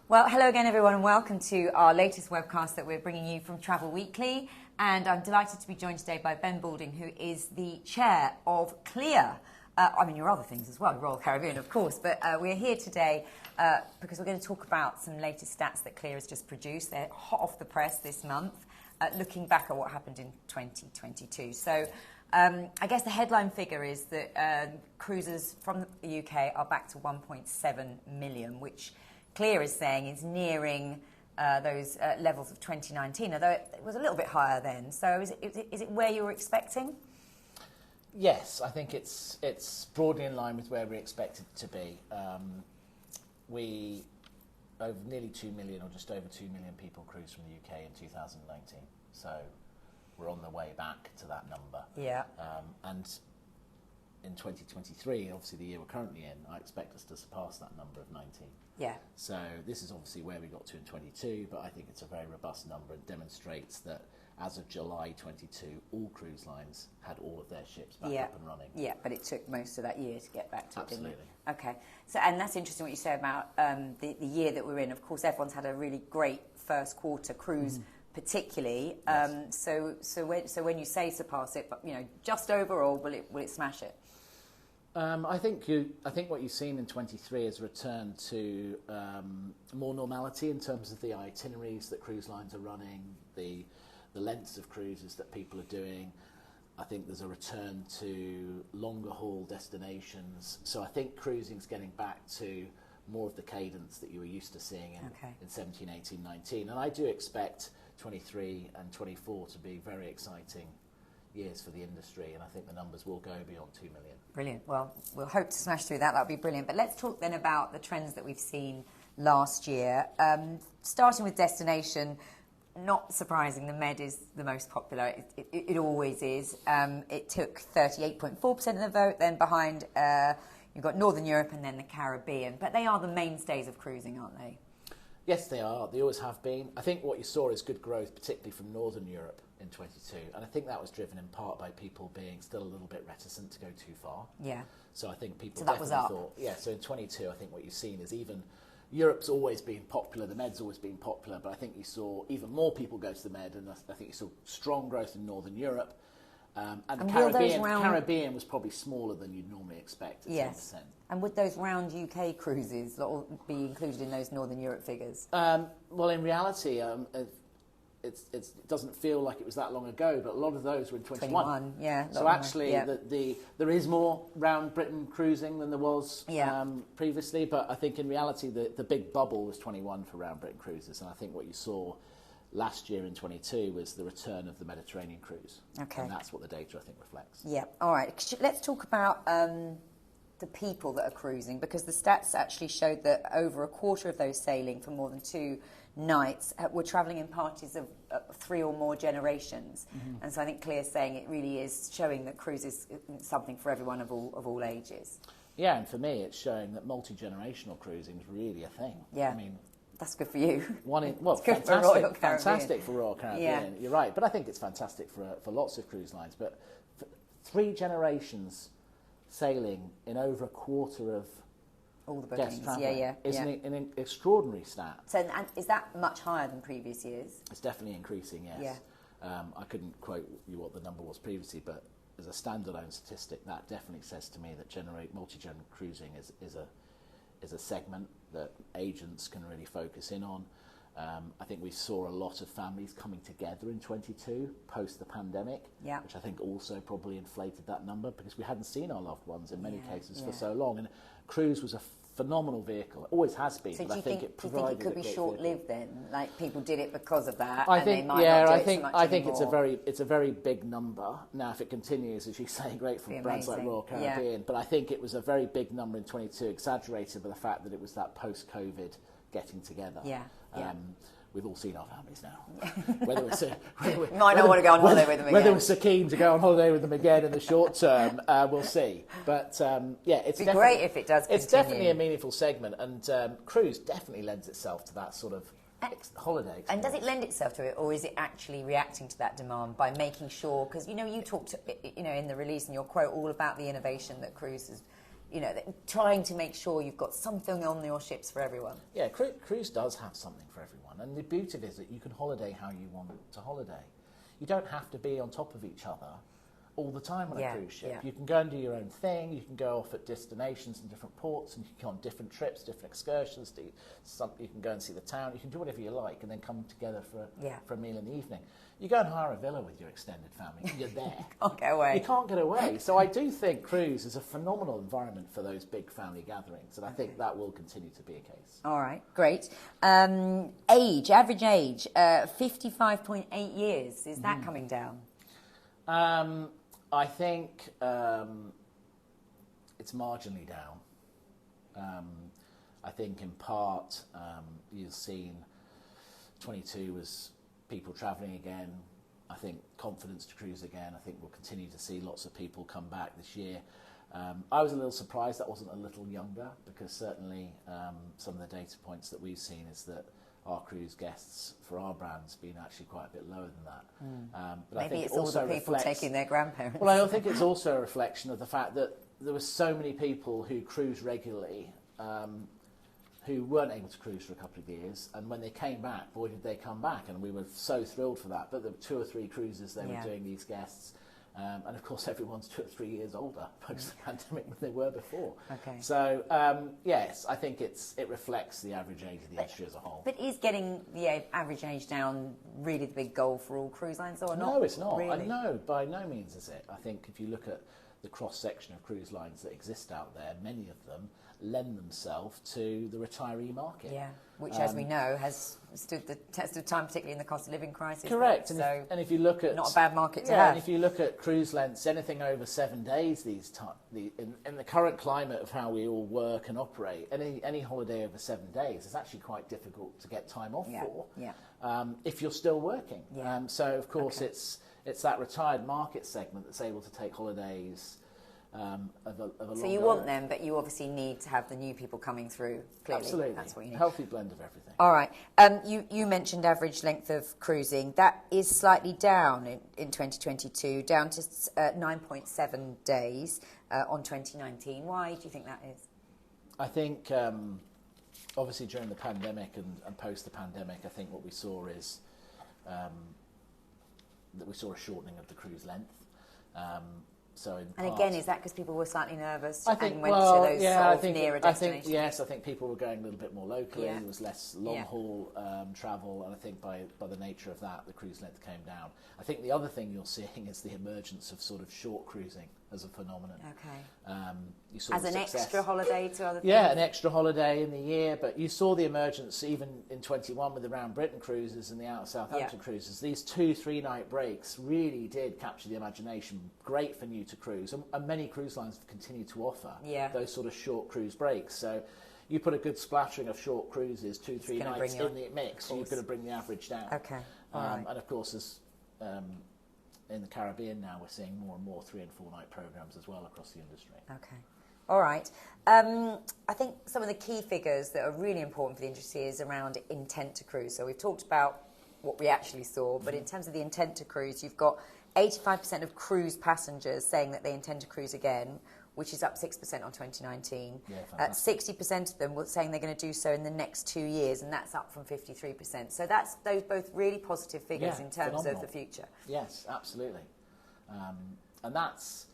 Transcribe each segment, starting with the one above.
Well, hello again, everyone, and welcome to our latest webcast that we're bringing you from Travel Weekly. And I'm delighted to be joined today by Ben Bouldin, who is the chair of Clia. Your other things as well, Royal Caribbean, of course. But we're here today because we're going to talk about some latest stats that Clia has just produced. They're hot off the press this month, looking back at what happened in 2022. So I guess the headline figure is that cruisers from the UK are back to 1.7 million, which Clia is saying is nearing those levels of 2019, although it was a little bit higher then. So is it where you were expecting? Yes, I think it's broadly in line with where we expected it to be. We, over nearly 2 million, or just over 2 million people cruised from the UK in 2019. So we're on the way back to that number. Yeah. And in 2023, obviously the year we're currently in, I expect us to surpass that number of 19. Yeah. So this is obviously where we got to in 22, but I think it's a very robust number and demonstrates that as of July 22, all cruise lines had all of their ships back up and running. Yeah, but it took most of that year to get back to it, didn't it? Okay. So, and that's interesting what you say about the year that we're in. Of course, everyone's had a really great first quarter cruise, particularly. Yes. So when you say surpass it, but just overall, will it smash it? I think what you've seen in 23 is a return to more normality in terms of the itineraries that cruise lines are running, the lengths of cruises that people are doing. I think there's a return to longer haul destinations. So I think cruising's getting back to more of the cadence that you were used to seeing in 17, 18, 19. And I do expect 23 and 24 to be very exciting years for the industry, and I think the numbers will go beyond 2 million. Brilliant. Well, we'll hope to smash through that. That would be brilliant. But let's talk then about the trends that we've seen last year. Starting with destination, not surprising, the Med is the most popular. It always is. It took 38.4% of the vote. Then behind, you've got Northern Europe and then the Caribbean. But they are the mainstays of cruising, aren't they? Yes, they are. They always have been. I think what you saw is good growth, particularly from Northern Europe in 22. And I think that was driven in part by people being still a little bit reticent to go too far. Yeah. So I think people definitely thought... Yeah, so in 22, I think what you've seen is even... Europe's always been popular, the Med's always been popular, but I think you saw even more people go to the Med, and I think you saw strong growth in Northern Europe. And the Caribbean was probably smaller than you'd normally expect at 10%. And would those round UK cruises be included in those Northern Europe figures? Well, in reality, it doesn't feel like it was that long ago, but a lot of those were in 21. Yeah. So actually, there is more round Britain cruising than there was previously, but I think in reality, the big bubble was 21 for round Britain cruises, and I think what you saw last year in 22 was the return of the Mediterranean cruise. Okay. And that's what the data, I think, reflects. Yeah. All right. Let's talk about the people that are cruising, because the stats actually showed that over a quarter of those sailing for more than 2 nights were travelling in parties of 3 or more generations. And so I think Clia's saying it really is showing that cruise is something for everyone of all ages. Yeah, and for me, it's showing that multi-generational cruising is really a thing. Yeah. I mean, that's good for you. Fantastic for Royal Caribbean. Yeah. You're right, but I think it's fantastic for lots of cruise lines. But 3 generations sailing in over a quarter of all the bookings, is an extraordinary stat. So, and is that much higher than previous years? It's definitely increasing, yes. Yeah. I couldn't quote you what the number was previously, but as a standalone statistic, that definitely says to me that multi-gen cruising is a segment that agents can really focus in on. I think we saw a lot of families coming together in 22 post the pandemic, which I think also probably inflated that number, because we hadn't seen our loved ones in many cases for so long. And cruise was a phenomenal vehicle. It always has been. So but do you think it could be short-lived then? Like people did it because of that, I think it's a very big number. Now, if it continues, as you say, great for brands like Royal Caribbean. But I think it was a very big number in 22, exaggerated by the fact that it was that post-COVID getting together. We've all seen our families now. Might not want to go on holiday with them again. Whether we're so keen to go on holiday with them again in the short term, we'll see. But it's great if it does continue. It's definitely a meaningful segment, and cruise definitely lends itself to that sort of holiday experience. And does it lend itself to it, or is it actually reacting to that demand by making sure, because you talked in the release in your quote all about the innovation that cruise you know, trying to make sure you've got something on your ships for everyone. Yeah, cruise does have something for everyone, and the beauty of it is that you can holiday how you want to holiday. You don't have to be on top of each other all the time on a cruise ship. Yeah. You can go and do your own thing. You can go off at destinations and different ports, and you can go on different trips, different excursions. You can go and see the town. You can do whatever you like, and then come together for a meal in the evening. You go and hire a villa with your extended family. You're there. Can't get away. You can't get away. So I do think cruise is a phenomenal environment for those big family gatherings, and I think that will continue to be a case. All right, great. Average age, 55.8 years. Is that coming down? I think it's marginally down. I think in part you've seen 22 was people travelling again. I think confidence to cruise again. I think we'll continue to see lots of people come back this year. I was a little surprised that wasn't a little younger, because certainly some of the data points that we've seen is that our cruise guests for our brand's been actually quite a bit lower than that. But Maybe I think it's it also all the people taking their grandparents. Well, I think it's also a reflection of the fact that there were so many people who cruise regularly who weren't able to cruise for a couple of years, and when they came back, boy did they come back, and we were so thrilled for that. But there were 2 or 3 cruises they were doing, these guests. And of course, everyone's 2 or 3 years older post the pandemic than they were before. Okay. So yes, I think it reflects the average age of the industry as a whole. But is getting the average age down really the big goal for all cruise lines, or not? No, it's not. Really? No, by no means is it. I think if you look at the cross section of cruise lines that exist out there, many of them lend themselves to the retiree market. Yeah, which, as we know, has stood the test of time, particularly in the cost of living crisis. Correct. So and if you look at not a bad market to have. And if you look at cruise lengths, anything over 7 days in the current climate of how we all work and operate, any holiday over 7 days is actually quite difficult to get time off for. Yeah. If you're still working. Yeah. So of course it's that retired market segment that's able to take holidays. So you want them, but you obviously need to have the new people coming through. Clearly, absolutely, that's what you need. Healthy blend of everything. All right. You mentioned average length of cruising. That is slightly down in 2022, down to 9.7 days on 2019. Why do you think that is? I think obviously during the pandemic and post the pandemic, I think what we saw is that we saw a shortening of the cruise length. Again, is that because people were slightly nervous and went to those nearer I think, destinations? yes, I think people were going a little bit more locally. Yeah. There was less long-haul travel, and I think by the nature of that, the cruise length came down. I think the other thing you're seeing is the emergence of sort of short cruising as a phenomenon. Okay. You saw as an success. extra holiday to other things? Yeah, an extra holiday in the year, but you saw the emergence even in 21 with the Round Britain cruises and the Out of Southampton cruises. These 2-3 night breaks really did capture the imagination. Great for new to cruise, and many cruise lines have continued to offer those sort of short cruise breaks. So you put a good splattering of short cruises, 2-3 nights in the mix, you're going to bring the average down. Okay. Right. And of course, as in the Caribbean now, we're seeing more and more 3 and 4 night programs as well across the industry. Okay. All right. I think some of the key figures that are really important for the industry is around intent to cruise. So we've talked about what we actually saw, but in terms of the intent to cruise, you've got 85% of cruise passengers saying that they intend to cruise again, which is up 6% on 2019. Yeah, 60% of them were saying they're going to do so in the next 2 years, and that's up from 53%. So that's those both really positive figures in terms of the future. Yes, absolutely. And that's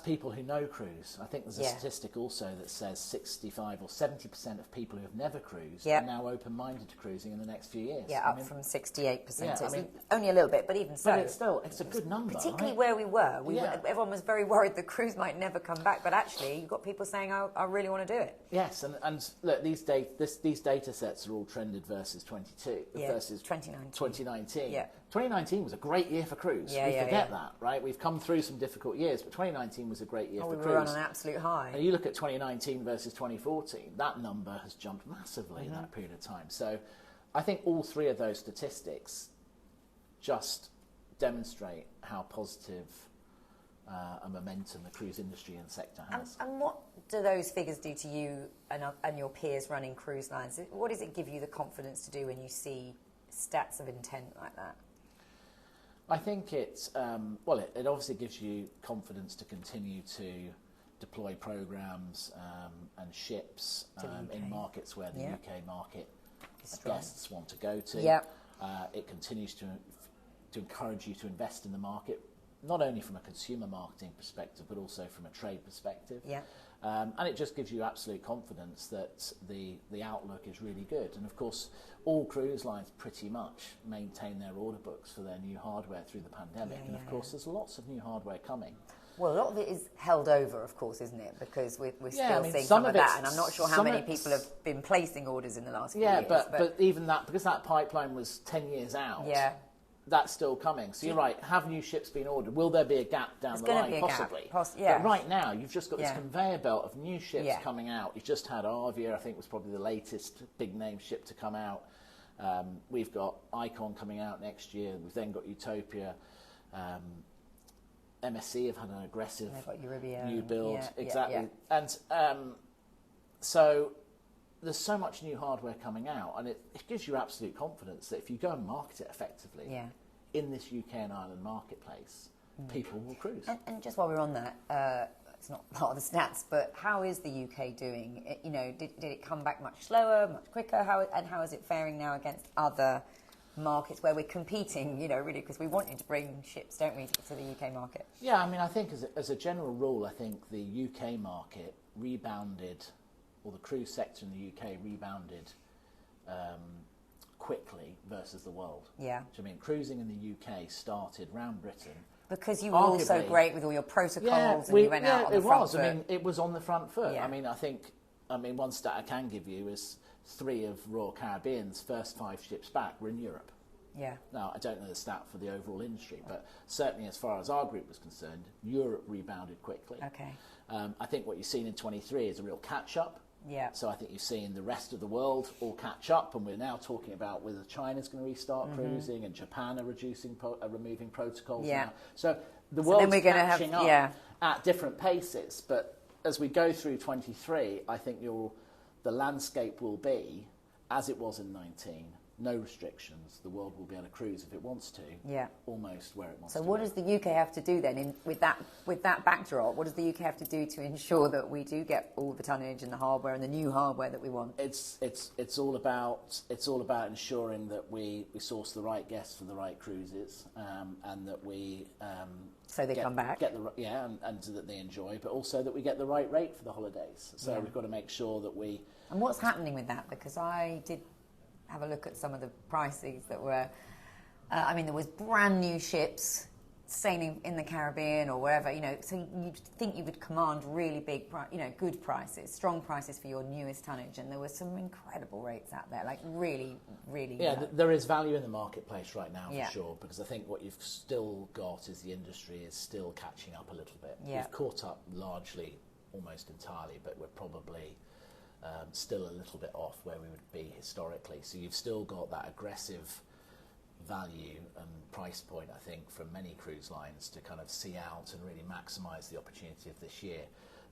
people who know cruise. I think there's a statistic also that says 65 or 70% of people who have never cruised are now open-minded to cruising in the next few years. Yeah, up from 68%. Only a little bit, but even so. But it's a good number. Particularly where we were. Everyone was very worried the cruise might never come back, but actually you've got people saying, I really want to do it. Yes, and look, these data sets are all trended versus 2019. Yeah. 2019 was a great year for cruise. We forget that, right? We've come through some difficult years, but 2019 was a great year for cruise. We were on an absolute high. And you look at 2019 versus 2014, that number has jumped massively in that period of time. So I think all 3 of those statistics just demonstrate how positive a momentum the cruise industry and sector has. And what do those figures do to you and your peers running cruise lines? What does it give you the confidence to do when you see stats of intent like that? I think it's, it obviously gives you confidence to continue to deploy programs and ships in markets where the UK market guests want to go to. Yeah. It continues to encourage you to invest in the market, not only from a consumer marketing perspective, but also from a trade perspective. Yeah. And it just gives you absolute confidence that the outlook is really good. And of course, all cruise lines pretty much maintain their order books for their new hardware through the pandemic. And of course, there's lots of new hardware coming. Well, a lot of it is held over, of course, isn't it? Because we're still seeing some of that, and I'm not sure how many people have been placing orders in the last few years. But even that, because that pipeline was 10 years out, that's still coming. So you're right, have new ships been ordered? Will there be a gap down the line? Possibly. But right now, you've just got this conveyor belt of new ships coming out. You've just had Arvia, I think was probably the latest big name ship to come out. We've got Icon coming out next year. We've then got Utopia. MSC have had an aggressive new build. Exactly. And so there's so much new hardware coming out, and it gives you absolute confidence that if you go and market it effectively in this UK and Ireland marketplace, people will cruise. And just while we're on that, it's not part of the stats, but how is the UK doing? Did it come back much slower, much quicker? How is it faring now against other markets where we're competing, really, because we want you to bring ships, don't we, to the UK market? Yeah, I mean, I think as a general rule, I think the UK market rebounded, or the cruise sector in the UK rebounded quickly versus the world. Yeah. So, I mean, cruising in the UK started round Britain. Because you were all so great with all your protocols and you went out on the front foot. I mean, it was on the front foot. Yeah. I mean, one stat I can give you is 3 of Royal Caribbean's first 5 ships back were in Europe. Yeah. Now, I don't know the stat for the overall industry, but certainly as far as our group was concerned, Europe rebounded quickly. Okay. I think what you've seen in 23 is a real catch-up. Yeah. So I think you've seen the rest of the world all catch up, and we're now talking about whether China's going to restart cruising, and Japan are removing protocols now. So the world's catching up at different paces, but as we go through 23, I think the landscape will be as it was in 19. No restrictions. The world will be able to cruise if it wants to. Yeah. Almost where it wants to. So what does the UK have to do then with that backdrop? What does the UK have to do to ensure that we do get all the tonnage and the hardware and the new hardware that we want? It's all about ensuring that we source the right guests for the right cruises, and that we so they come back. And that they enjoy, but also that we get the right rate for the holidays. So we've got to make sure that we. And what's happening with that? Because I did have a look at some of the prices that were, there was brand new ships sailing in the Caribbean or wherever, so you'd think you would command really big, good prices, strong prices for your newest tonnage, and there were some incredible rates out there, like really, really. Yeah, there is value in the marketplace right now for sure, because I think what you've still got is the industry is still catching up a little bit. Yeah. We've caught up largely, almost entirely, but we're probably still a little bit off where we would be historically. So you've still got that aggressive value and price point, I think, from many cruise lines to kind of see out and really maximise the opportunity of this year.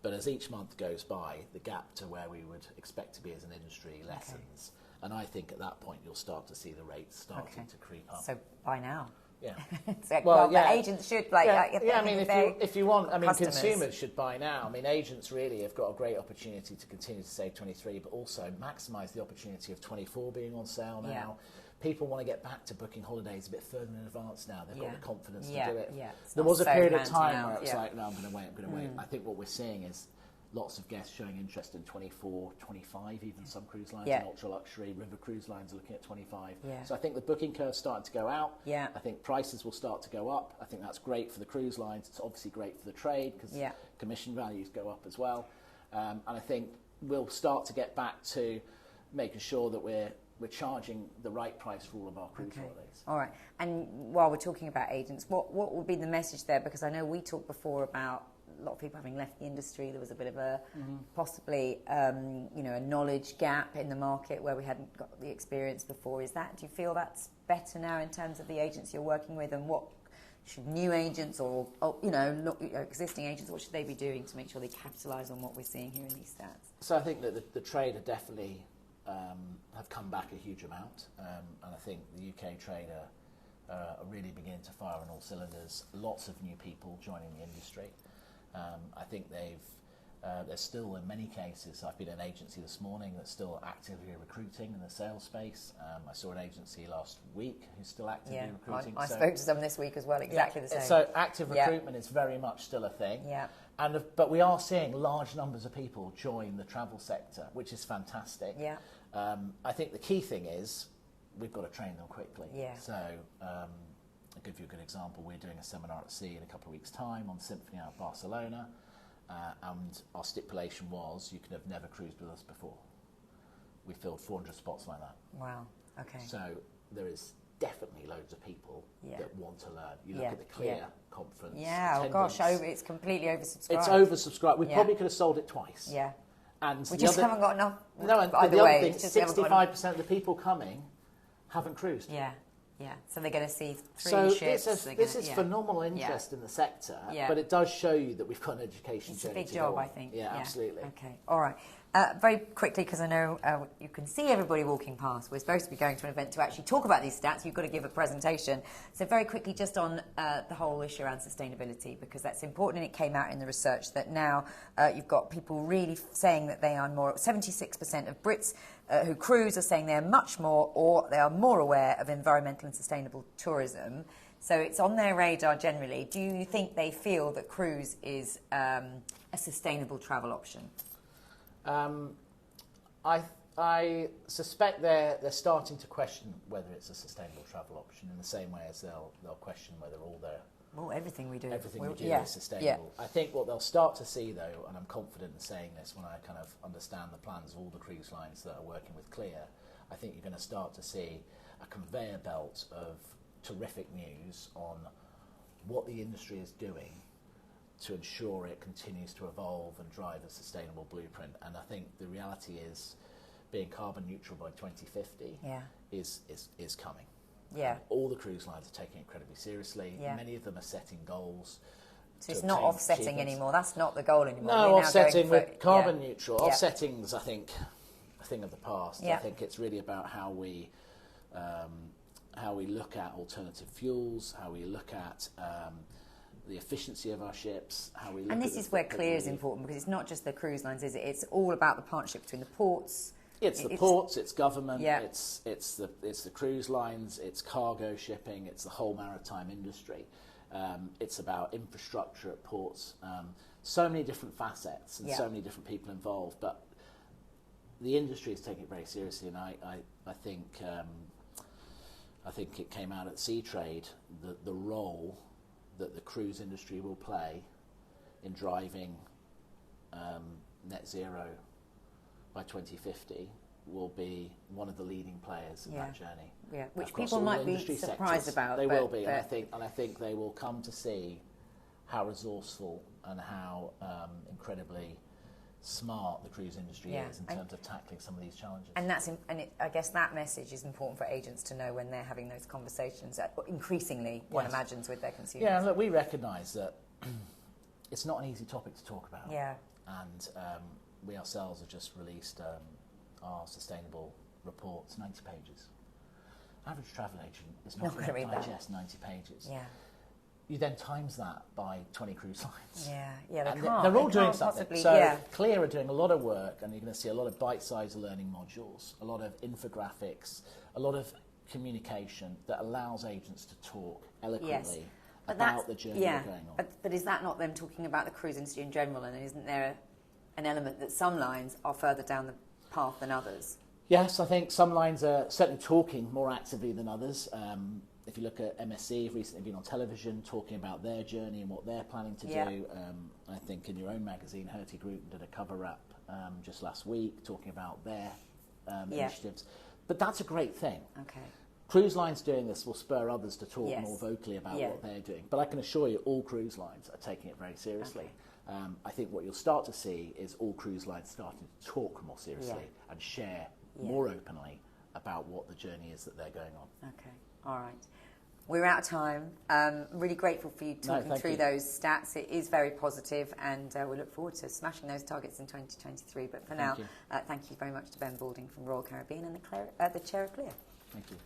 But as each month goes by, the gap to where we would expect to be as an industry lessens. Okay. And I think at that point you'll start to see the rates starting to creep up. So by now. Yeah. The agents should if you want, consumers should buy now. Agents really have got a great opportunity to continue to save 23, but also maximise the opportunity of 24 being on sale now. Yeah. People want to get back to booking holidays a bit further in advance now. They've got the confidence to do it. Yeah. There was a period of time where it was like, no, I'm going to wait. I think what we're seeing is lots of guests showing interest in 24, 25, even some cruise lines in ultra luxury. River cruise lines are looking at 25. Yeah. So I think the booking curve's starting to go out. Yeah. I think prices will start to go up. I think that's great for the cruise lines. It's obviously great for the trade because commission values go up as well. And I think we'll start to get back to making sure that we're charging the right price for all of our cruise holidays. All right. And while we're talking about agents, what would be the message there? Because I know we talked before about a lot of people having left the industry. There was a bit of a possibly a knowledge gap in the market where we hadn't got the experience before. Do you feel that's better now in terms of the agents you're working with, and what should new agents or existing agents, what should they be doing to make sure they capitalise on what we're seeing here in these stats? So I think that the trade are definitely have come back a huge amount, and I think the UK trade are really beginning to fire on all cylinders. Lots of new people joining the industry. I think There's still, in many cases, I've been in an agency this morning that's still actively recruiting in the sales space. I saw an agency last week who's still actively recruiting. I spoke to some this week as well, exactly the same. So active recruitment is very much still a thing. Yeah. But we are seeing large numbers of people join the travel sector, which is fantastic. Yeah. I think the key thing is we've got to train them quickly. Yeah. So I'll give you a good example. We're doing a seminar at sea in a couple of weeks' time on Symphony out of Barcelona. And our stipulation was you can have never cruised with us before. We filled 400 spots like that. Wow, okay. So there is definitely loads of people that want to learn. You look at the Clia conference. Yeah, oh gosh, it's completely oversubscribed. It's oversubscribed. We probably could have sold it twice. Yeah. And we just haven't got enough. No, and the other thing, 65% of the people coming haven't cruised. Yeah. Yeah, so they're going to see three ships. This is phenomenal interest in the sector, but it does show you that we've got an education journey. It's a big job, I think. Yeah, absolutely. Okay, all right. Very quickly, because I know you can see everybody walking past. We're supposed to be going to an event to actually talk about these stats. You've got to give a presentation. So very quickly, just on the whole issue around sustainability, because that's important, and it came out in the research that now you've got people really saying that they are more. 76% of Brits who cruise are saying they're much more, or they are more aware of environmental and sustainable tourism. So it's on their radar generally. Do you think they feel that cruise is a sustainable travel option? I suspect they're starting to question whether it's a sustainable travel option in the same way as they'll question whether everything we do is sustainable. I think what they'll start to see, though, and I'm confident in saying this when I kind of understand the plans of all the cruise lines that are working with Clia, I think you're going to start to see a conveyor belt of terrific news on what the industry is doing to ensure it continues to evolve and drive a sustainable blueprint. And I think the reality is being carbon neutral by 2050 is coming. Yeah. All the cruise lines are taking it incredibly seriously. Yeah. Many of them are setting goals. So it's not offsetting anymore. That's not the goal anymore. No, offsetting with carbon neutral. Offsetting's, I think, a thing of the past. Yeah. I think it's really about how we look at alternative fuels, how we look at the efficiency of our ships, how we look and this is where Clia is important, because it's not just the cruise lines, is it? It's all about the partnership between the ports. It's the ports, it's government, it's the cruise lines, it's cargo shipping, it's the whole maritime industry. It's about infrastructure at ports. So many different facets and so many different people involved, but the industry is taking it very seriously, and I think it came out at Sea Trade, the role that the cruise industry will play in driving net zero by 2050 will be one of the leading players in that journey. Yeah, which people might be surprised about. They will be, and I think they will come to see how resourceful and how incredibly smart the cruise industry is in terms of tackling some of these challenges. And I guess that message is important for agents to know when they're having those conversations, increasingly, one imagines, with their consumers. Yeah, and look, we recognise that it's not an easy topic to talk about. Yeah. And we ourselves have just released our sustainable report. It's 90 pages. Average travel agent is not going to digest 90 pages. Yeah. You then times that by 20 cruise lines. Yeah, they can't. They're all doing something. So Clia are doing a lot of work, and you're going to see a lot of bite-sized learning modules, a lot of infographics, a lot of communication that allows agents to talk eloquently about the journey they're going on. But is that not them talking about the cruise industry in general, and isn't there an element that some lines are further down the path than others? Yes, I think some lines are certainly talking more actively than others. If you look at MSC, have recently been on television talking about their journey and what they're planning to do. I think in your own magazine, Hertie Group did a cover up just last week talking about their initiatives. But that's a great thing. Okay. Cruise lines doing this will spur others to talk more vocally about what they're doing. But I can assure you all cruise lines are taking it very seriously. Okay. I think what you'll start to see is all cruise lines starting to talk more seriously and share more openly about what the journey is that they're going on. Okay, all right. We're out of time. Really grateful for you talking through those stats. It is very positive, and we look forward to smashing those targets in 2023. But for now, thank you very much to Ben Bouldin from Royal Caribbean and the chair of Clia. Thank you.